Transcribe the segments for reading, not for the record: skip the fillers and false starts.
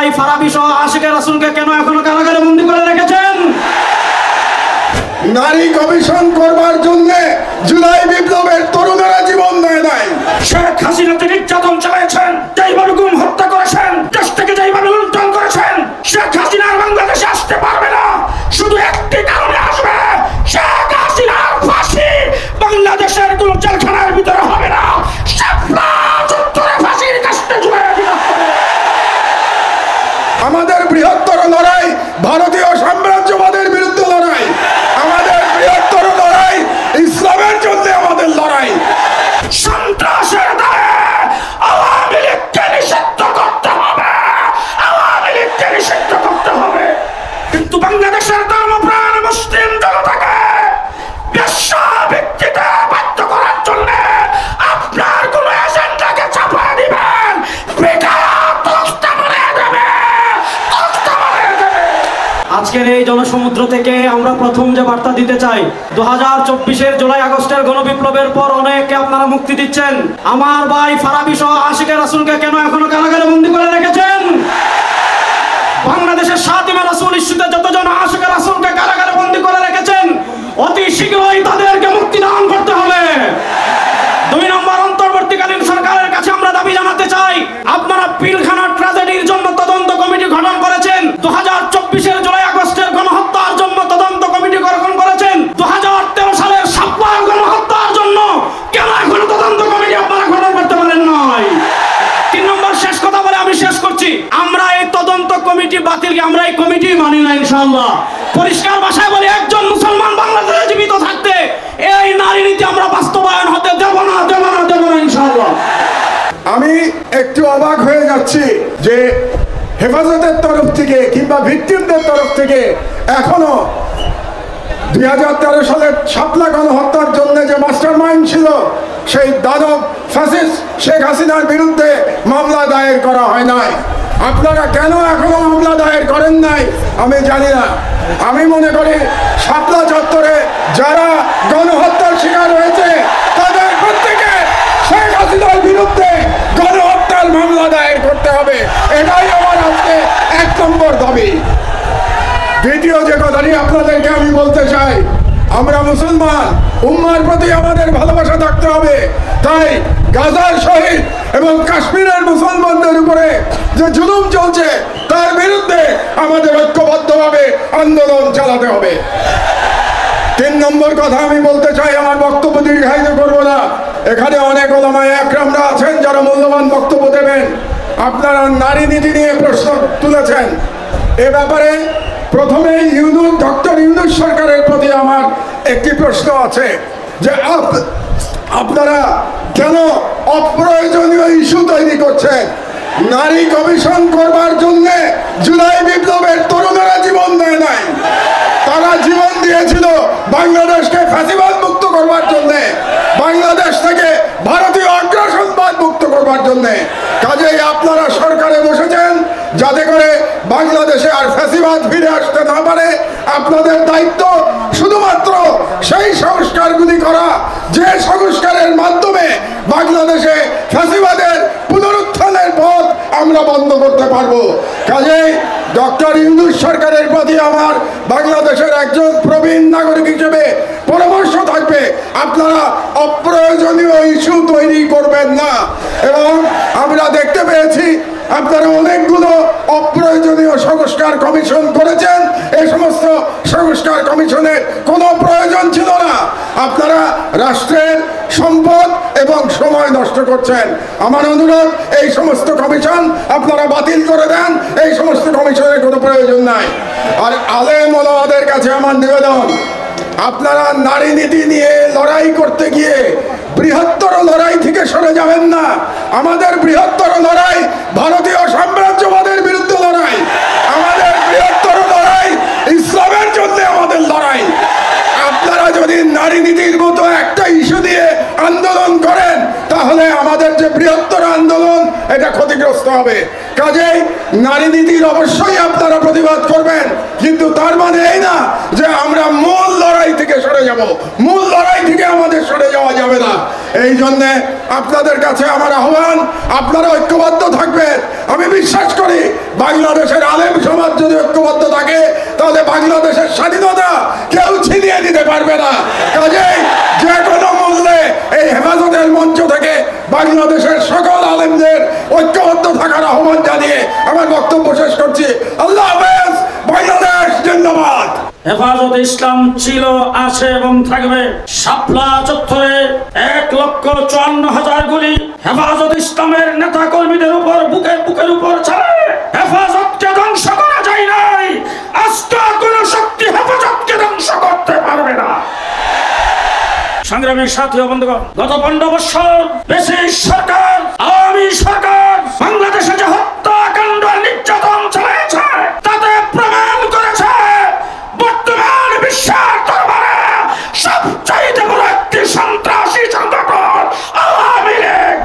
ভাই ফারাবী সহ আশিকের রাসূলকে কেন এখনো কারাগারে বন্দী করে রেখেছেন? নারী কমিশন করবার জন্য জুলাই বিপ্লবের তরুণেরা জীবন দেয় নাই। শেখ হাসিনাকে নির্যাতন চালিয়েছেন, যেইভাবে গুম হত্যা করেছেন, দেশ থেকে যেইভাবে লুণ্ঠন করেছেন, শেখ হাসিনা বাংলাদেশে আসতে পারবে না। শুধু একটি কারণে আসবে, শেখ হাসিনার ফাঁসি বাংলাদেশের কোন জেলখানার ভিতরে হবে না, শাপলা চত্বরে ফাঁসির কাস্টে ঝুলিয়ে দেওয়া হবে। আমাদের বৃহত্তর লড়াই ভারতীয় সাম্রাজ্যবাদের বিরুদ্ধে লড়াই, আমাদের বৃহত্তর লড়াই ইসলামের জন্য আমাদের লড়াই। সন্ত্রাসের দায়ে আওয়ামী লীগকে নিষিদ্ধ করতে হবে, আওয়ামী লীগকে নিষিদ্ধ করতে হবে। কিন্তু বাংলাদেশের ধর্মপ্রাণ মুসলিম জনতাকে বেশ্যাবৃত্তিতে বাধ্য করার জন্য আপনার কোন এজেন্ডাকে চাপা দিবেন, আজকের এই জনসমুদ্র থেকে আমরা প্রথম যে বার্তা দিতে চাই, 2024-এর জুলাই আগস্টের গণবিপ্লবের পর অনেককে আপনারা মুক্তি দিচ্ছেন। আমার ভাই ফারাবী সহ আশিকের রাসূলকে কেন এখনো কারাগারে বন্দী করে রেখেছেন? বাংলাদেশের সাতিমা রাসূল ইস্যুতে যতজন আশিকের রাসূলকে কারাগারে বন্দী করে রেখেছেন, অতি শীঘ্রই তাদেরকে মুক্তি দান করতে হবে। 2 নম্বর, অন্তর্বর্তীকালীন সরকারের কাছে আমরা দাবি জানাতে চাই, আপনারা পিলখানা ট্র্যাজেডির জন্য তদন্ত কমিটি গঠন করেছেন, 2024-এর জুলাই আগস্টের গণহত্যার জন্য তদন্ত কমিটি গঠন করেছেন, 2013 সালের শাপলার গণহত্যার জন্য কেন এখনো তদন্ত কমিটি আপনারা গঠন করতে পারেন নাই? 3 নম্বর, শেষ কথা বলে আমি শেষ করছি, আমরা এই তদন্ত কমিটি বাতিলকে আমরা এই কমিটি মানি না ইনশাআল্লাহ। পরিষ্কার ভাষায় বলি, একজন মুসলমান বাংলাদেশে জীবিত থাকতে এই নারী নীতি আমরা বাস্তবায়ন হতে দেব না, দেব না, দেব না ইনশাআল্লাহ। আমি একটু অবাক হয়ে যাচ্ছি যে হেফাজতের তরফ থেকে কিংবা ভিকটিমদের তরফ থেকে এখনো 2013 সালের শাপলা গণহত্যার জন্য যে মাস্টার মাইন্ড ছিল সেই দানব ফ্যাসিস্ট শেখ হাসিনার বিরুদ্ধে মামলা দায়ের করা হয় নাই। আপনারা কেন এখনো মামলা দায়ের করেন নাই আমি জানি না। আমি মনে করি শাপলা চত্বরে যারা গণহত্যার শিকার হয়েছে তাদের প্রত্যেকে শেখ হাসিনার বিরুদ্ধে গণহত্যার মামলা দায়ের করতে হবে, এটাই আমার আজকে 1 নম্বর দাবি। দ্বিতীয় যে কথাটি আপনাদেরকে আমি বলতে চাই, আমরা মুসলমান, উম্মার প্রতি আমাদের ভালোবাসা থাকতে হবে। তাই গাজার শহীদ এবং কাশ্মীরের মুসলমানদের উপরে যে জুলুম চলছে তার বিরুদ্ধে আমাদের ঐক্যবদ্ধভাবে আন্দোলন চালাতে হবে। 3 নম্বর কথা আমি বলতে চাই, আমার বক্তব্য দীর্ঘায়িত করবো না, এখানে অনেক ওলামায়ে একরামরা আছেন যারা মূল্যবান বক্তব্য দেবেন। আপনারা নারী নীতি নিয়ে প্রশ্ন তুলেছেন, এ ব্যাপারে প্রথমে ডক্টর ইউনূস সরকারের প্রতি আমার একটি প্রশ্ন আছে যে আপনারা কেন অপ্রয়োজনীয় ইস্যু তৈরি করছেন? নারী কমিশন করবার জন্য জুলাই বিপ্লবের তরুণেরা জীবন দেয় নাই, তারা জীবন দিয়েছিল বাংলাদেশকে ফ্যাসিবাদ মুক্ত করবার জন্য, বাংলাদেশ থেকে ভারতীয় আগ্রাসনবাদ মুক্ত করবার জন্য। কাজেই আপনারা সরকারে বসেছেন যাতে করে বাংলাদেশে আর ফ্যাসিবাদ ফিরে আসতে না পারে। আপনাদের দায়িত্ব শুধুমাত্র সেই সংস্কারগুলি করা যে সংস্কারের মাধ্যমে বাংলাদেশে ফ্যাসিবাদের পুনরুত্থানের পথ আমরা বন্ধ করতে পারবো। কাজেই ডক্টর ইউনূস সরকারের প্রতি আমার বাংলাদেশের একজন প্রবীণ নাগরিক হিসেবে পরামর্শ থাকবে, আপনারা অপ্রয়োজনীয় ইস্যু তৈরি করবেন না। এবং আমরা দেখতে পেয়েছি আপনারা অনেকগুলো অপ্রয়োজনীয় সংস্কার কমিশন করেছেন, এই সমস্ত সংস্কার কমিশনের কোনো প্রয়োজন ছিল না। আপনারা রাষ্ট্রের সম্পদ এবং সময় নষ্ট করছেন। আমার অনুরোধ, এই সমস্ত কমিশন আপনারা বাতিল করে দেন, এই সমস্ত কমিশনের কোনো প্রয়োজন নাই। আর আলেম ওলামাদের কাছে আমার নিবেদন, আপনারা নারী নীতি নিয়ে লড়াই করতে গিয়ে বৃহত্তর লড়াই থেকে সরে যাবেন না। আমাদের বৃহত্তর লড়াই ভারতীয় সাম্রাজ্যবাদের বিরুদ্ধে লড়াই, আমাদের বৃহত্তর লড়াই ইসলামের জন্য আমাদের লড়াই। আপনারা যদি নারী নীতির মতো একটা ইস্যু দিয়ে আন্দোলন করেন তাহলে আমাদের যে বৃহত্তর আন্দোলন এটা ক্ষতিগ্রস্ত হবে। কাজেই নারী নীতির অবশ্যই আপনারা প্রতিবাদ করবেন, কিন্তু তার মানে এই না যে আমরা মূল লড়াই থেকে সরে যাব। মূল লড়াই থেকে আমাদের সরে যাওয়া যাবে না। এই জন্যে আপনাদের কাছে আমার আহ্বান, আপনারা ঐক্যবদ্ধ থাকবেন। আমি বিশ্বাস করি বাংলাদেশের আলেম সমাজ যদি ঐক্যবদ্ধ থাকে তাহলে বাংলাদেশের স্বাধীনতা কেউ ছিনিয়ে দিতে পারবে না। কাজেই যে কোনো মূল্যে এই হেফাজতের মঞ্চ থেকে বাংলাদেশের সকল আলেমদের ঐক্যবদ্ধ থাকার আহ্বান জানিয়ে আমার বক্তব্য শেষ করছি। আল্লাহ হাফেজ। বাংলাদেশ জিন্দাবাদ। হেফাজতে ইসলাম ছিল, আছে এবং থাকবে। শাপলা চত্বরে 1,54,000 গুলি হেফাজত ইসলামের নেতা কর্মীদের উপর বুকের উপর চালায়। হেফাজতকে ধ্বংস করা যায় নাই, আজকে কোনো শক্তি হেফাজতকে ধ্বংস করতে পারবে না। সংগ্রামী সাথী ও বন্ধুগণ, গত 15 বছর ব্রিটিশ সরকার, আওয়ামী সরকার বাংলাদেশে যে হত্যাকাণ্ড নির্যাতন চালিয়েছে তাতে প্রমাণ করেছে বর্তমান বিশ্বের দরবারে সবচাইতে বড় একটি সন্ত্রাসী সংগঠন আওয়ামী লীগ।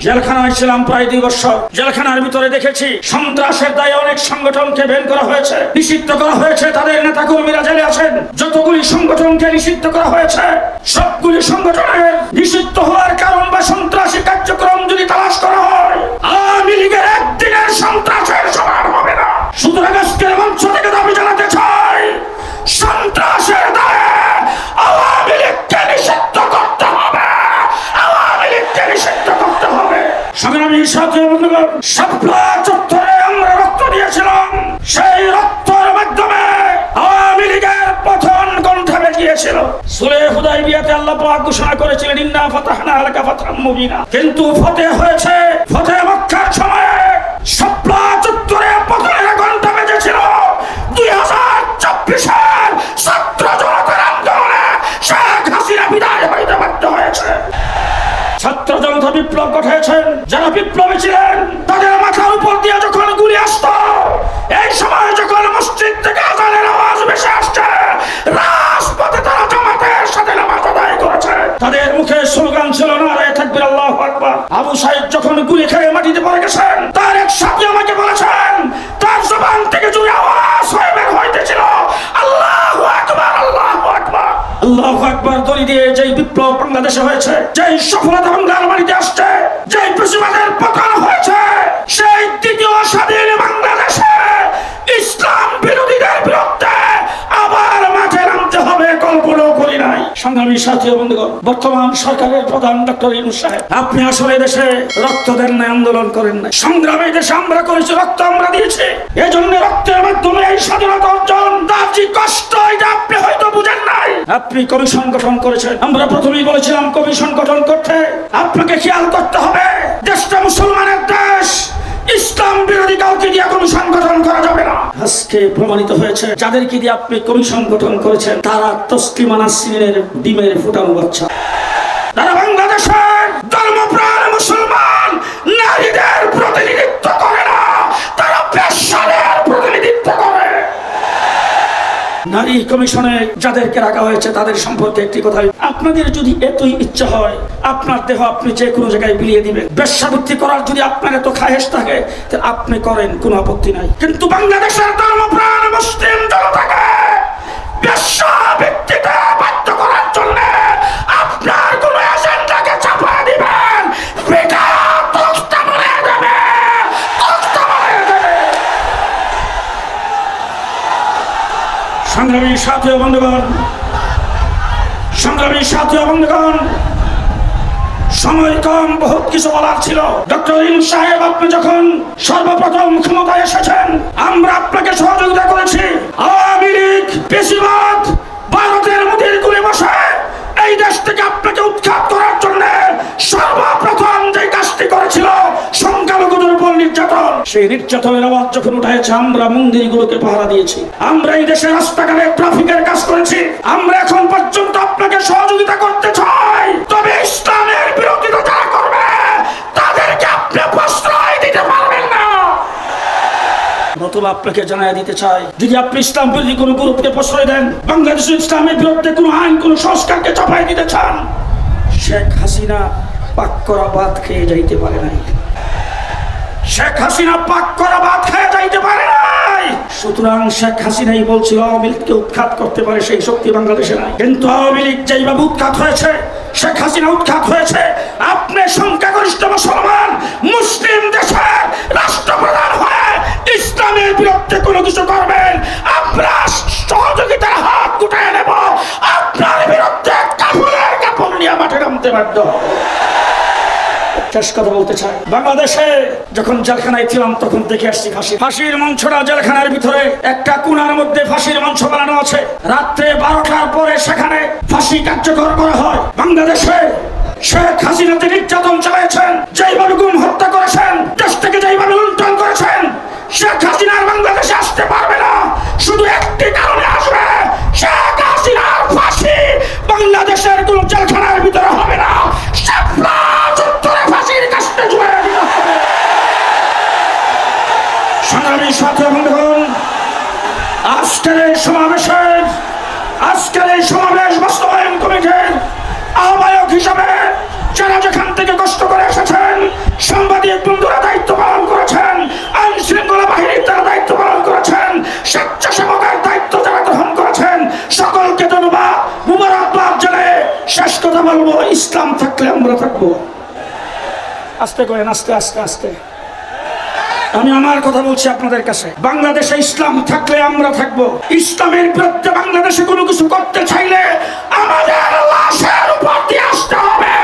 জেলখানায় ছিলাম প্রায় 2 বছর। জেলখানার ভিতরে দেখেছি সন্ত্রাসের দায়ে অনেক সংগঠনকে বের করা হয়েছে, নিষিদ্ধ করা হয়েছে। তাদের নেতা কর্মীরা জেলে আছেন। যতগুলি সংগঠনকে নিষিদ্ধ করা হয়েছে সবগুলি সংগঠনের নিষিদ্ধ হওয়ার কারণ বা সন্ত্রাসী কার্যক্রম যদি তালাশ করা হয়, আওয়ামী লীগের একদিনের সন্ত্রাসের সমান হবে না। সুতরাং আজকের মঞ্চ থেকে দাবি জানাতে চাই, সন্ত্রাসের দায়ে আওয়ামী লীগকে নিষিদ্ধ করতে হবে, আওয়ামী লীগকে নিষিদ্ধ করতে হবে। সংগ্রামী সাথী বন্ধুগণ, শাপলা চত্বরে আমরা রক্ত দিয়েছিলাম। সেই রক্তের মাধ্যমে আওয়ামী লীগের পতন কণ্ঠে বেরিয়েছিল। সুলহ হুদায়বিয়াতে আল্লাহ পাক ঘোষণা করেছিলেন ইন্না ফাতাহনা লাকা ফাতহাম মুবিনা, কিন্তু ফতেহ হয়েছে ফতেহ মক্কার সময়ে। শাপলা চত্বরে পতনের ঘণ্টা বেজেছিল 2024-এর ছাত্র জনতার আন্দোলনে শেখ হাসিনা বিদায় হইতে বাধ্য হয়েছে। ছাত্র জনতা বিপ্লব ঘটিয়েছেন। যারা বিপ্লবী ছিলেন তাদের মাথার উপর দিয়ে যখন গুলি আসত, এই সময় যখন মসজিদ থেকে আযানের আওয়াজ ভেসে আসছে, রাজপথে তারা জামাতের সাথে নামাজ আদায় করেছে। তাদের মুখে স্লোগান ছিল নারায়ে তাকবীর আল্লাহু আকবার। আবু সাঈদ যখন গুলি খেয়ে মাটিতে পড়ে গেছেন, তার এক সাথী আমাকে বলেছেন তার জবান থেকে জোরে আওয়াজ হয়ে বের হইতেছিল আল্লাহু আকবার, আল্লাহু আকবার, আল্লাহু আকবার। দড়ি দিয়ে যেই বিপ্লব বাংলাদেশে হয়েছে, যেই সফলতা বাংলার মাটিতে আসছে, যেই প্রতিবাদের পতন হয়েছে, সেই দ্বিতীয় স্বাধীন বাংলাদেশে ইসলাম বিরোধীদের বিরুদ্ধে আবার মাঠে নামতে হবে কল্পনাও করি নাই। সংগ্রামী সাথী ও বন্ধুগণ, বর্তমান সরকারের প্রধান ডক্টর ইউনূস সাহেব, আপনি আসলে দেশে রক্ত দেন নাই, আন্দোলন করেন নাই। সংগ্রামী দেশে আমরা করেছি, রক্ত আমরা দিয়েছি। এজন্য রক্তের মাধ্যমে এই স্বাধীনতা অর্জন, দাবি কষ্ট, এটা আপনি হয়তো বুঝেন নাই। আপনি কমিশন গঠন করেছেন। আমরা প্রথমেই বলেছিলাম কমিশন গঠন করতে আপনাকে খেয়াল করতে হবে দেশটা মুসলমানের দেশ, ইসলাম বিরোধী কাউকে দিয়ে কমিশন গঠন করা যাবে না। আজকে প্রমাণিত হয়েছে যাদেরকে দিয়ে আপনি কমিশন গঠন করেছেন তারা তসলিমা নাসরিনের ডিমের ফুটানো বাচ্চা। তারা বাংলাদেশের ধর্মপ্রাণ মুসলমান নারীদের প্রতিনিধিত্ব করে না, তারা পেশাদের প্রতিনিধিত্ব করে। নারী কমিশনে যাদেরকে রাখা হয়েছে তাদের সম্পর্কে একটি কথা, আপনাদের যদি এতই ইচ্ছা হয় আপনার দেহ আপনি যে কোনো জায়গায় বিলিয়ে দিবেন, বেশ্যাবৃত্তি করার যদি আপনার এত খায়েশ থাকে তাহলে আপনি করেন, কোনো আপত্তি নাই। কিন্তু বাংলাদেশের ধর্মপ্রাণ মুসলিম জনতাকে বেশ্যাবৃত্তিতে বাধ্য করার জন্য আপনার কোন এজেন্ডাকে চাপা দিবেন, পিঠা তক্তা বানিয়ে দেবে, তক্তা বানিয়ে দেবে। সংগ্রামী সাথী ও বন্ধুগণ, সংগ্রামী সাথী ও বন্ধুগণ, সময় কম, বহুত কিছু বলার ছিল। ডক্টর ইউনূস সাহেব, আপনি যখন সর্বপ্রথম ক্ষমতায় এসেছেন আমরা আপনাকে সহযোগিতা করেছি। আওয়ামী লীগ পেশিবাদ ভারতের মোদির গুলি বসে এই দেশ থেকে আপনাকে উৎখাত করার জন্য সর্বপ্রথম যে কাজটি করেছিল সংখ্যালঘুদের উপর নির্যাতন, সেই নির্যাতনের আওয়াজ যখন উঠেছে আমরা মন্দিরগুলোকে পাহারা দিয়েছি, আমরা এই দেশে রাস্তাঘাটে ট্রাফিকের কাজ করেছি। আমরা এখন পর্যন্ত আপনাকে সহযোগিতা করতে চাই, তবে ইসলামের বিরোধিতা যারা করবে তাদেরকে আপনি প্রশ্রয় দিতে পারবেন না। নতুবা আপনাকে জানাই দিতে চাই, যদি আপনি ইসলাম বিরোধী কোনো গ্রুপকে প্রশ্রয় দেন, বাংলাদেশের ইসলামের বিরুদ্ধে কোনো আইন, কোনো সংস্কারকে চাপাই দিতে চান, শেখ হাসিনা পাক করা ভাত খেয়ে যাইতে পারে নাই। শেখ হাসিনা পাক করা ভাত খেয়ে যাইতে পারে নাই। সুতরাং শেখ হাসিনাই বলছিল আওয়ামী লীগকে উৎখাত করতে পারে, সেই শক্তি বাংলাদেশে নাই। কিন্তু আওয়ামী লীগ যেইভাবে উৎখাত হয়েছে, শেখ হাসিনা উৎখাত হয়েছে, আপনি সংখ্যাগরিষ্ঠ মুসলমান মুসলিম দেশে বাধ্য। শেষ কথা বলতে চাই, বাংলাদেশে যখন জেলখানায় ছিলাম তখন দেখে আসছি ফাঁসির মঞ্চটা জেলখানার ভিতরে একটা কোণার মধ্যে ফাঁসির মঞ্চ বানানো আছে। রাত্রে 12টার পরে সেখানে ফাঁসি কার্যকর করা হয়। বাংলাদেশে শেখ হাসিনা যে নির্যাতন চালিয়েছেন, যেইভাবে গুম হত্যা করেছেন, দেশ থেকে যেইভাবে লুণ্ঠন করেছেন, শেখ হাসিনার বাংলাদেশে আসতে পারবে না। শুধু একটি কারণে আসবে, শেখ হাসিনার ফাঁসি বাংলাদেশের কোন জেলখানার ভিতরে হবে না, শাপলা চত্বরে ফাঁসির কাস্টে ঝুলিয়ে দিতে হবে। সংগ্রামী সাথী বন্ধুগণ, আজকের এই সমাবেশ বাস্তবায়ন কমিটির আহ্বায়ক হিসাবে যারা যেখান থেকে কষ্ট করে এসেছেন, সাংবাদিক বন্ধুরা দায়িত্ব পালন করেছেন, আইন শৃঙ্খলা বাহিনীর তারা দায়িত্ব পালন করেছেন, স্বেচ্ছাসেবকের দায়িত্ব যারা গ্রহণ করেছেন, সকলকে ধন্যবাদ, মুবারকবাদ জানাই শেষ কথা বলবো, ইসলাম থাকলে আমরা থাকবো। আস্তে করেন, আস্তে আস্তে আস্তে। আমি আমার কথা বলছি আপনাদের কাছে, বাংলাদেশে ইসলাম থাকলে আমরা থাকবো। ইসলামের বিরুদ্ধে বাংলাদেশে কোনো কিছু করতে চাইলে আমাদের লাশের উপর দিয়ে আসতে হবে।